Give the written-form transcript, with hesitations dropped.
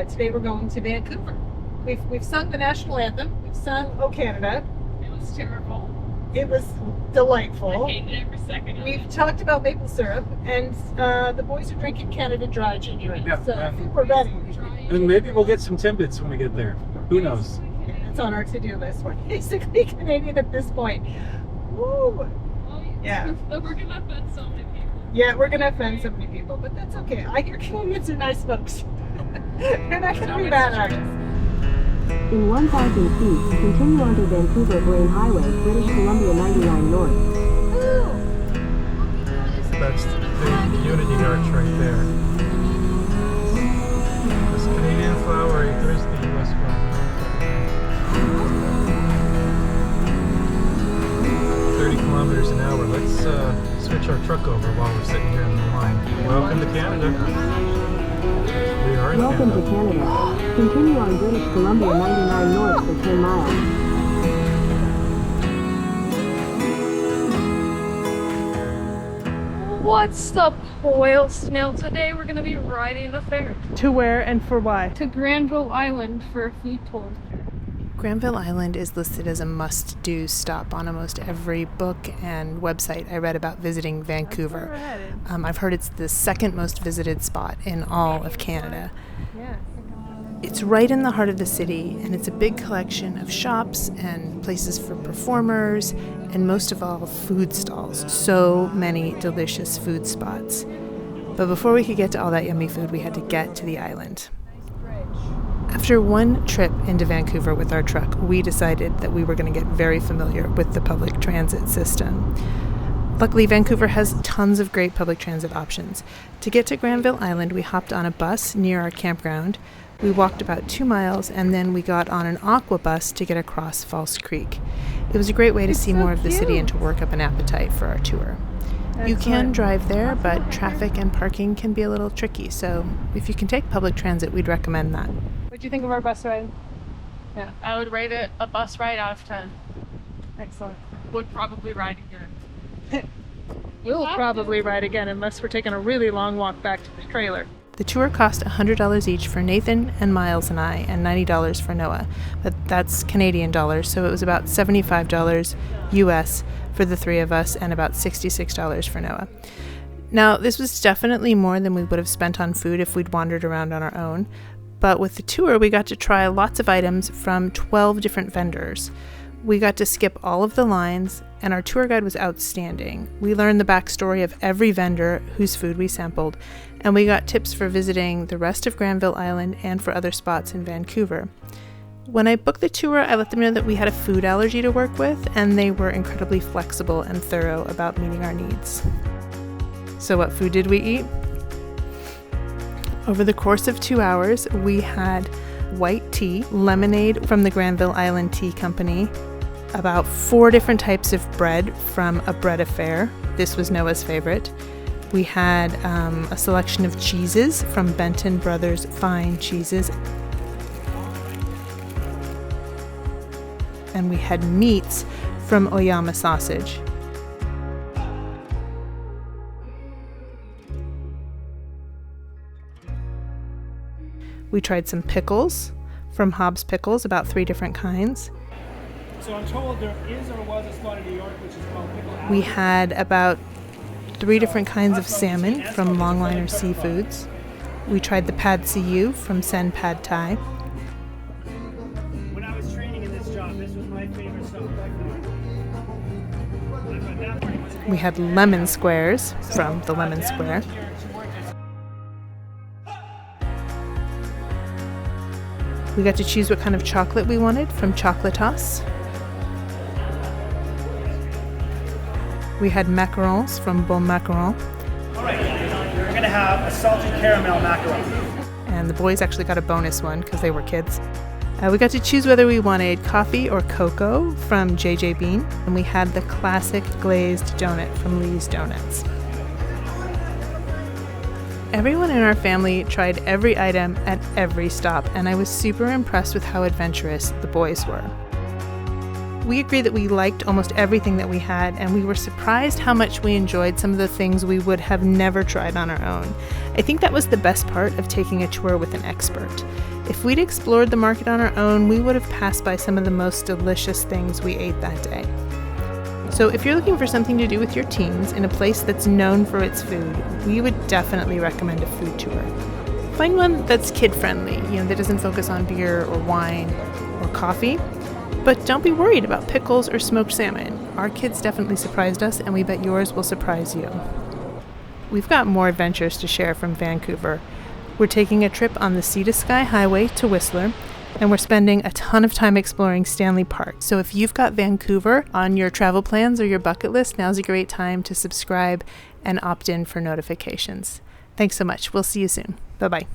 today we're going to Vancouver. We've sung the national anthem. We've sung "Oh Canada." It was terrible. It was delightful. I hated every second of it. We've talked about maple syrup, and the boys are drinking Canada Dry ginger ale. Yeah, So I yeah. think we're ready. And maybe we'll get some Timbits when we get there. Who knows? It's on our to-do list. We're basically Canadian at this point. Woo! Yeah. We're gonna offend so many people. Yeah, we're gonna offend so many people, but that's okay. I hear Canadians are nice folks. They're not gonna be bad at us. In 1,000 feet, continue onto Vancouver Brain Highway, British Columbia 99 North. That's the Unity Arch right there. This Canadian flower, there's the US flag. 30 kilometers an hour. Let's switch our truck over while we're sitting here in the line. Welcome to Canada. We are in Welcome Canada. to Canada. Continue on British Columbia 99 North for 10 miles. What's the boil snail today? We're gonna be riding the ferry To where and for why? to Granville Island for a food tour. Granville Island is listed as a must-do stop on almost every book and website I read about visiting Vancouver. I've heard it's the second most visited spot in all of Canada. Yeah. It's right in the heart of the city, and it's a big collection of shops and places for performers, and most of all, food stalls. So many delicious food spots. But before we could get to all that yummy food, we had to get to the island. After one trip into Vancouver with our truck, we decided that we were going to get very familiar with the public transit system. Luckily, Vancouver has tons of great public transit options. To get to Granville Island, we hopped on a bus near our campground. We walked about 2 miles, and then we got on an aqua bus to get across False Creek. It was a great way to see more of the city and to work up an appetite for our tour. You can drive there, but traffic and parking can be a little tricky, so if you can take public transit, we'd recommend that. What do you think of our bus ride? Yeah, I would rate it a bus ride out of 10. Excellent. Would probably ride again. We'll have probably ride again unless we're taking a really long walk back to the trailer. The tour cost $100 each for Nathan and Miles and I, and $90 for Noah. But that's Canadian dollars, so it was about $75 US for the three of us, and about $66 for Noah. Now, this was definitely more than we would have spent on food if we'd wandered around on our own. But with the tour, we got to try lots of items from 12 different vendors. We got to skip all of the lines, and our tour guide was outstanding. We learned the backstory of every vendor whose food we sampled, and we got tips for visiting the rest of Granville Island and for other spots in Vancouver. When I booked the tour, I let them know that we had a food allergy to work with, and they were incredibly flexible and thorough about meeting our needs. So what food did we eat? Over the course of 2 hours, we had white tea, lemonade from the Granville Island Tea Company, about 4 different types of bread from a bread affair. This was Noah's favorite. We had a selection of cheeses from Benton Brothers Fine Cheeses. And we had meats from Oyama Sausage. We tried some pickles from Hobbs Pickles, about 3 different kinds. So I'm told there is or was a spot in New York which is called Pickle Alley. We had about 3 different kinds of salmon from Longliner Seafoods. We tried the Pad See Ew from Sen Pad Thai. When I was training in this job, this was my favorite stuff. We had lemon squares from the Lemon Square. We got to choose what kind of chocolate we wanted from Chocolatos. We had macarons from Bon Macaron. All right, we're going to have a salted caramel macaron. And the boys actually got a bonus one because they were kids. We got to choose whether we wanted coffee or cocoa from JJ Bean. And we had the classic glazed donut from Lee's Donuts. Everyone in our family tried every item at every stop, and I was super impressed with how adventurous the boys were. We agree that we liked almost everything that we had, and we were surprised how much we enjoyed some of the things we would have never tried on our own. I think that was the best part of taking a tour with an expert. If we'd explored the market on our own, we would have passed by some of the most delicious things we ate that day. So if you're looking for something to do with your teens in a place that's known for its food, we would definitely recommend a food tour. Find one that's kid-friendly, that doesn't focus on beer or wine or coffee. But don't be worried about pickles or smoked salmon. Our kids definitely surprised us, and we bet yours will surprise you. We've got more adventures to share from Vancouver. We're taking a trip on the Sea to Sky Highway to Whistler, and we're spending a ton of time exploring Stanley Park. So if you've got Vancouver on your travel plans or your bucket list, now's a great time to subscribe and opt in for notifications. Thanks so much. We'll see you soon. Bye-bye.